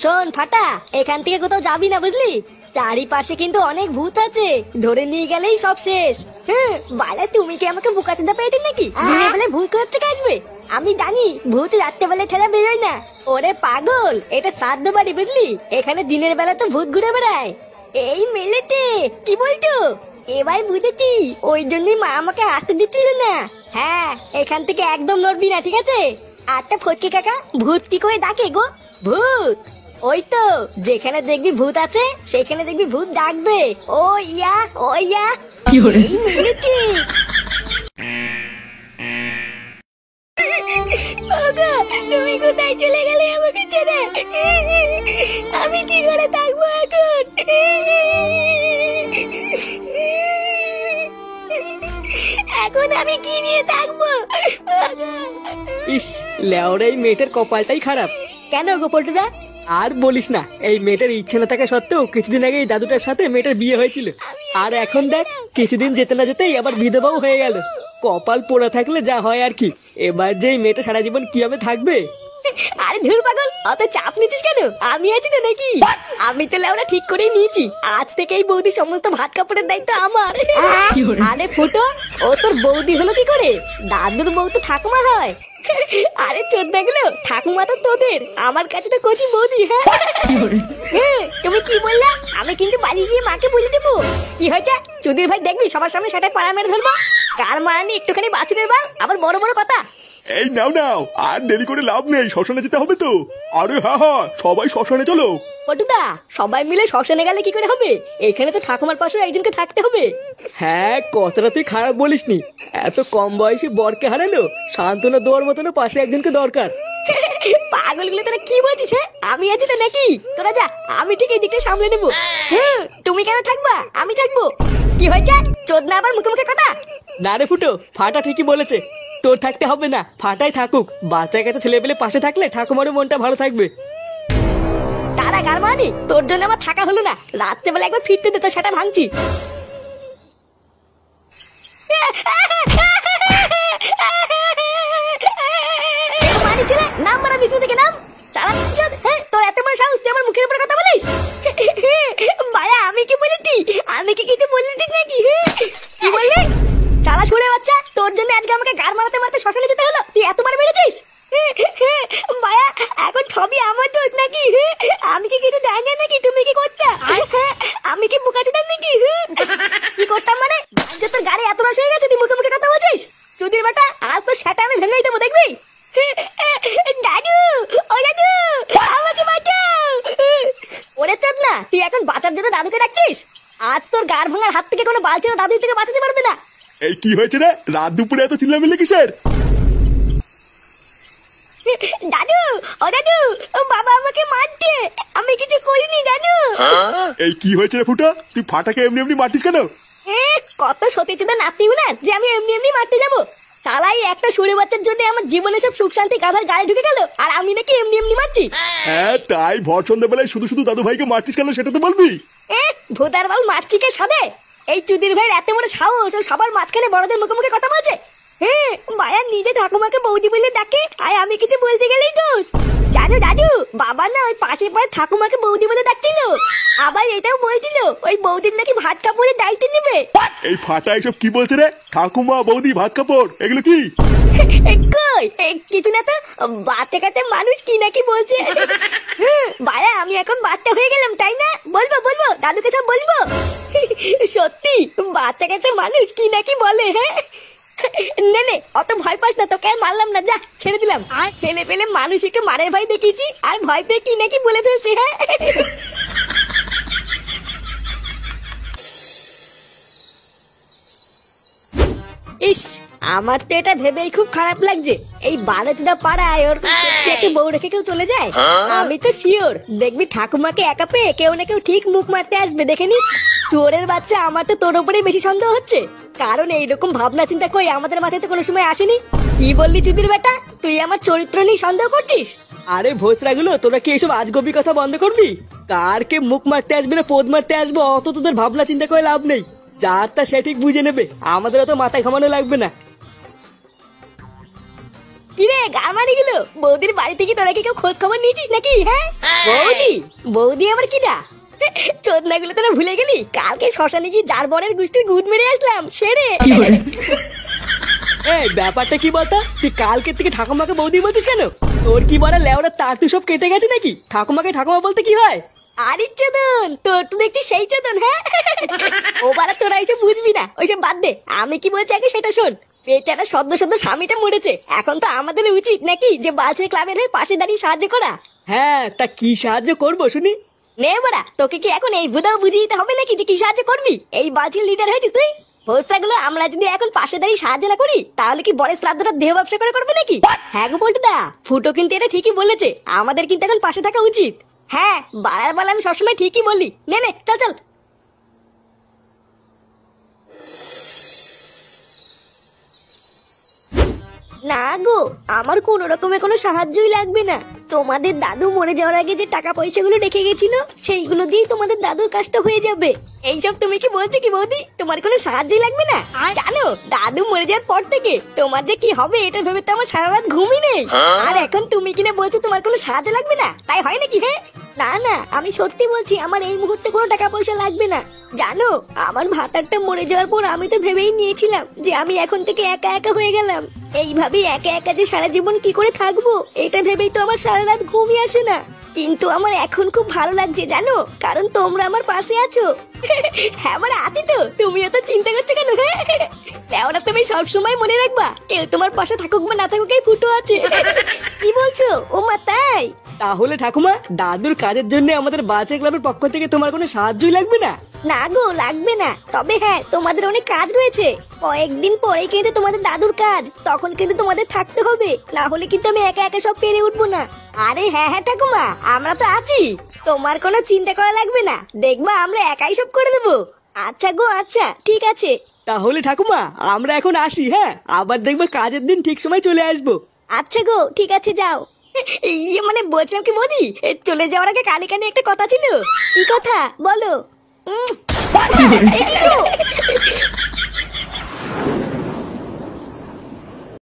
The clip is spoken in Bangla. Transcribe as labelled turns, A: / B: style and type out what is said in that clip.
A: শোন ফাটা, এখান থেকে কোথাও যাবি না বুঝলি। চারিপাশে কিন্তু অনেক ভূত আছে, ধরে নিয়ে গেলেই সব শেষ। হ্যাঁ বালা, তুমি কি আমাকে বোকাচোদা পেয়েছো নাকি? দিনের বেলায় ভূত কোথা থেকে আসবে? আমি জানি ভূত রাত্রেবেলায় ঠেলা বেরোয় না। ওরে পাগল, এটা শ্রাদ্ধ বাড়ি বুঝলি, এখানে দিনের বেলা তো ভূত ঘুরে বেড়ায়। এই মেলেতে কি বলছো? এবার বুঝেছি, ওই জন্যই মা আমাকে আসতে দিচ্ছিল না। হ্যাঁ, এখান থেকে একদম নড়বি না, ঠিক আছে? আচ্ছা ফটকে কাকা, ভূত কি করে ডাকে গো? ভূত ওই তো, যেখানে দেখবি ভূত আছে সেখানে দেখবি ভূত ডাকবে। ও ইয়া, ও ইয়া। এই মিলেছি। তুমি কোথায় চলে গেলে আমাকে ছেড়ে? আমি কি করে থাকবো এখন? এখন আমি কি নিয়ে থাকবো?
B: ইস, লেওরা এই মেয়েটার কপালটাই খারাপ।
A: কেন গো পল্টুদা?
B: আর বলিস না, এই মেয়েটার ইচ্ছে না থাকা সত্ত্বেও কিছুদিন আগে এই দাদুটার সাথে মেয়েটার বিয়ে হয়েছিল। আর এখন দেখ, কিছুদিন যেতে না যেতেই আবার বিধবাও হয়ে গেল। কপাল পোড়া থাকলে যা হয় আর কি। এবার যে এই মেয়েটা সারা জীবন কিভাবে থাকবে?
A: আরে ধুর পাগল, অত চাপ নিতিস কেন? আমি আছি তো নাকি? আমি তো লেওরা ঠিক করেই নিয়েছি, আজ থেকে এই বৌদি সমস্ত ভাত কাপড়ের দায়িত্ব আমার। আরে ফুটো, ও তোর বৌদি হলো কি করে? দাদুর বউ তো ঠাকুমা হয়। আরে চোদ্দা গুলো, ঠাকুমা তো তোদের, আমার কাছে তো কচি বৌদি। হ্যাঁ তুমি কি বললা? আমি কিন্তু বাড়ি গিয়ে মাকে বলে দেবো। কি হয়েছে? চুদির ভাই দেখবি সবার সামনে সেটা পাড়া মেরে ধরবো। কার মারানি একটুখানি বাছুরের বাল, আবার বড় বড় কথা।
C: এই নাও নাও, আর দেরি করে লাভ নেই, শ্মশানে যেতে হবে তো। আরে হ্যাঁ হ্যাঁ, সবাই শ্মশানে চলো।
A: পটুদা, সবাই মিলে শ্মশানে গেলে কি করে হবে? এখানে তো ঠাকুমার পাশে একজনকে থাকতে হবে।
B: হ্যাঁ, কথাটা তুই খারাপ বলিসনি। এত কম বয়সে বরকে হারালো, সান্ত্বনা দেওয়ার মতন পাশে একজনকে দরকার।
A: পাগলগুলো তোরা কি বলছিস? হ্যাঁ, আমি আছি তো নাকি? তোরা যা, আমি ঠিক এই দিকটা সামলে নেবো। হ্যাঁ, তুমি কেন থাকবা? আমি থাকবো। কি হয়েছে? চোদনা আবার মুখে মুখে কথা।
B: না রে ফুটো, ফাটা ঠিকই বলেছে। তোর থাকতে হবে না, ফাটাই থাকুক। বাচ্চা কাছে ছেলে পেলে পাশে থাকলে ঠাকুমারও মনটা ভালো থাকবে।
A: তারা গারমানি, তোর জন্য আমার থাকা হলো না। রাত্রেবেলা একবার ফিরতে দে, তো সেটা ভাঙছি। মানি ছেলে, নাম মারা বিষ্ণু থেকে নাম। চালা চোদ, হ্যাঁ তোর এত বড় সাহস, তুই আমার মুখের উপরে কথা বলিস? ভাইয়া আমি কি বলেছি? আমি কি কিছু বলেছি নাকি? কি বললি? চালা শুনে বাচ্চা, তোর জন্য আজকে আমাকে গার মারাতে মারতে শ্মশানে যেতে হলো। তুই এতবার মেরেছিস? ভাইয়া এখন সবই আমার দোষ নাকি? আমি কি কিছু জানি না নাকি? তুমি কি করতে? আমি কি বোকাচোদা নাকি? কি করতাম মানে? তোর গাড়ি এত রস হয়ে গেছে, তুই মুখে মুখে কথা বলছিস? চুদির বেটা, আজ তো সেটা আমি ভেঙেই দেবো, দেখবি? দাদু, ও দাদু, আমাকে বাঁচাও। ওরে চোদ না, তুই এখন বাঁচার জন্য দাদুকে ডাকছিস? আজ তোর গার ভাঙার হাত থেকে কোনো বালছেনা দাদু থেকে বাঁচাতে পারবে না।
C: এই কি হয়েছে রে? রাত দুপুরে এত চিল্লামিল্লি কিসের?
A: দাদু, ও দাদু, ও বাবা আমাকে মারছে, আমি কিছু করিনি দাদু।
C: এই কি হয়েছে রে ফুটা? তুই ফাটাকে এমনি এমনি মারতিস কেন?
A: কত সতীচুদা নাতিও না যে আমি এমনি এমনি মারতে যাবো। চালাই একটা সুরে বাচ্চার জন্য আমার জীবনে সব সুখ শান্তি কাভার গায়ে ঢুকে গেল, আর আমি নাকি এমনি এমনি মারছি?
C: হ্যাঁ, তাই ভর সন্ধ্যাবেলায় শুধু শুধু দাদু ভাইকে মারতিস কেন সেটা তো বলবি।
A: ভোদার বাল মারছি কে সাদে? এই চুদির ভাইয়ের এত বড় সাহস, সবার মাঝখানে বড়দের মুখে মুখে কথা বলছে। হ্যাঁ, মায়া নিজে ঠাকুমাকে বৌদি বলে ডাকে, আর আমি কিছু বলতে গেলেই দোষ। জানো দাদু, বাবা না ওই পাশে পাড়ে ঠাকুমাকে বৌদি বলে ডাকছিল, আবার এটাও বলছিল ওই বৌদির নাকি ভাত কাপড়ের দায়িত্ব নেবে।
C: এই ফাটা এসব কি বলছে রে? ঠাকুমা, বৌদি, ভাত কাপড়, এগুলো কি?
A: কই কিছু না তো, বাচ্চা কাচ্চা মানুষ কি নাকি বলছে। বায়া, আমি এখন বাচ্চা হয়ে গেলাম তাই না? বলবো বলবো, দাদুকে সব বলবো। সত্যি বাচ্চা কাচ্চা মানুষ কি নাকি বলে। হ্যাঁ নে নে, অত ভয় পাস না, তোকে আর মারলাম না, যা ছেড়ে দিলাম। ছেলে পেলে মানুষ একটু মারের ভয় দেখিয়েছি, আর ভয় পেয়ে কি নাকি বলে ফেলছে। হ্যাঁ ইস, আমার তো এটা ভেবেই খুব খারাপ লাগছে। এই বালেচুদা পাড়ায় ওর একটা বউ রেখে কেউ চলে যায়। আমি তো শিওর দেখবি ঠাকুমাকে একা পেয়ে কেউ না কেউ ঠিক মুখ মারতে আসবে, দেখে নিস। চোরের বাচ্চা, আমার তো তোর উপরেই বেশি সন্দেহ হচ্ছে, কারণ এইরকম ভাবনা চিন্তা কই আমাদের মাথায় তো কোনো সময় আসেনি। কি বললি চুদির বেটা, তুই আমার চরিত্র নিয়ে সন্দেহ করছিস?
B: আরে ভোসরা গুলো, তোরা কি এসব আজগবি কথা বন্ধ করবি? কার কে মুখ মারতে আসবে না পোদ মারতে আসবে অত তোদের ভাবনা চিন্তা করে লাভ নেই। যারটা সে ঠিক বুঝে নেবে, আমাদের অত মাথায় ঘামানো লাগবে না।
A: কিরে গামারি গুলো, বৌদির বাড়ি থেকে তোরা কি কেউ খোঁজ খবর নিয়েছিস নাকি? হ্যাঁ বৌদি, বৌদি আমার কিনা চোদনাগুলো তোরা ভুলে গেলি? কালকে শ্মশানে গিয়ে যার বরের গুষ্টির গুদ মেরে আসলাম সেরে।
B: এই ব্যাপারটা কি বলতো? তুই কালকে থেকে ঠাকুমাকে বৌদি বলতিস কেন? তোর কি বড় লেওরা তার তুই সব কেটে গেছে নাকি? ঠাকুমাকে ঠাকুমা বলতে কি হয়?
A: আরে চোদন, তোর তো দেখছি সেই চোদন। হ্যাঁ ও বারা, তোরা এসব বুঝবি না, ওইসব বাদ দে। আমি কি বলছি আগে সেটা শোন। বেচারা সদ্য সদ্য স্বামীটা মরেছে, এখন তো আমাদের উচিত নাকি যে বালছের ক্লাবের হয়ে পাশে দাঁড়িয়ে সাহায্য করা।
B: হ্যাঁ, তা কি সাহায্য করবো শুনি?
A: নে বাড়া, তোকে কি এখন এই বুধাও বুঝিয়ে দিতে হবে নাকি যে কি সাহায্য করবি? এই বালছের লিডার হয়েছিস তুই। ভোসরাগুলো আমরা যদি এখন পাশে দাঁড়িয়ে সাহায্য না করি, তাহলে কি বরের শ্রাদ্ধটা দেহ ব্যবসা করে করবে নাকি? হ্যাঁ গো বলটুদা, ফুটো কিন্তু এটা ঠিকই বলেছে, আমাদের কিন্তু এখন পাশে থাকা উচিত। হ্যাঁ, বাড়ার বেলা আমি সবসময় ঠিকই বলি। নে নে, চল চল। না গো, আমার কোনো রকমের কোনো সাহায্যই লাগবে না। তোমাদের দাদু মরে যাওয়ার আগে যে টাকা পয়সাগুলো রেখে গেছিল, সেইগুলো দিয়ে তোমাদের দাদুর কাজটা হয়ে যাবে। এইসব তুমি কি বলছো কি বৌদি? তোমার কোনো সাহায্যই লাগবে না? জানো, দাদু মরে যাওয়ার পর থেকে তোমার যে কি হবে এটা ভেবে তো আমার সারা রাত ঘুমই নেই। আর এখন তুমি কিনা বলছো তোমার কোনো সাহায্য লাগবে না? তাই হয় নাকি? হ্যাঁ না না, আমি সত্যি বলছি, আমার এই মুহূর্তে কোনো টাকা পয়সা লাগবে না। জানো, আমার ভাতারটা মরে যাওয়ার পর আমি তো ভেবেই নিয়েছিলাম যে আমি এখন থেকে একা একা হয়ে গেলাম। এইভাবেই একা একা যে সারা জীবন কি করে থাকবো, এটা ভেবেই তো আমার সারা রাত ঘুমই আসে না। কিন্তু আমার এখন খুব ভালো লাগছে জানো, কারণ তোমরা আমার পাশে আছো। হ্যাঁ আমার আছি তো, তুমিও তো চিন্তা করছো কেন? হ্যাঁ ওরা তুমি সবসময় মনে রাখবা, কেউ তোমার পাশে থাকুক বা না থাকুক, এই ফুটো আছে। কি বলছো? ও মা তাই?
B: তাহলে ঠাকুমা, দাদুর কাজের জন্য আমাদের বাচ্চা ক্লাবের পক্ষ থেকে তোমার কোনো সাহায্যই লাগবে না?
A: না গো, লাগবে না। তবে হ্যাঁ, তোমাদের অনেক কাজ রয়েছে। কয়েকদিন পরে কিন্তু তোমাদের দাদুর কাজ, তখন কিন্তু তোমাদের থাকতে হবে, না হলে কিন্তু আমি একা একা সব পেরে উঠবো না। আরে হ্যাঁ হ্যাঁ ঠাকুমা, আমরা তো আছি, তোমার কোনো চিন্তা করা লাগবে না। দেখবা আমরা একাই সব করে দেবো। আচ্ছা গো, আচ্ছা ঠিক আছে।
B: তাহলে ঠাকুমা, আমরা এখন আসি। হ্যাঁ, আবার দেখবো কাজের দিন ঠিক সময় চলে আসবো।
A: আচ্ছা গো, ঠিক আছে, যাও। ইয়ে মানে বলছিলাম কি মোদি, চলে যাওয়ার আগে কানে কানে একটা কথা ছিল। কি কথা বলো? এই কি গো?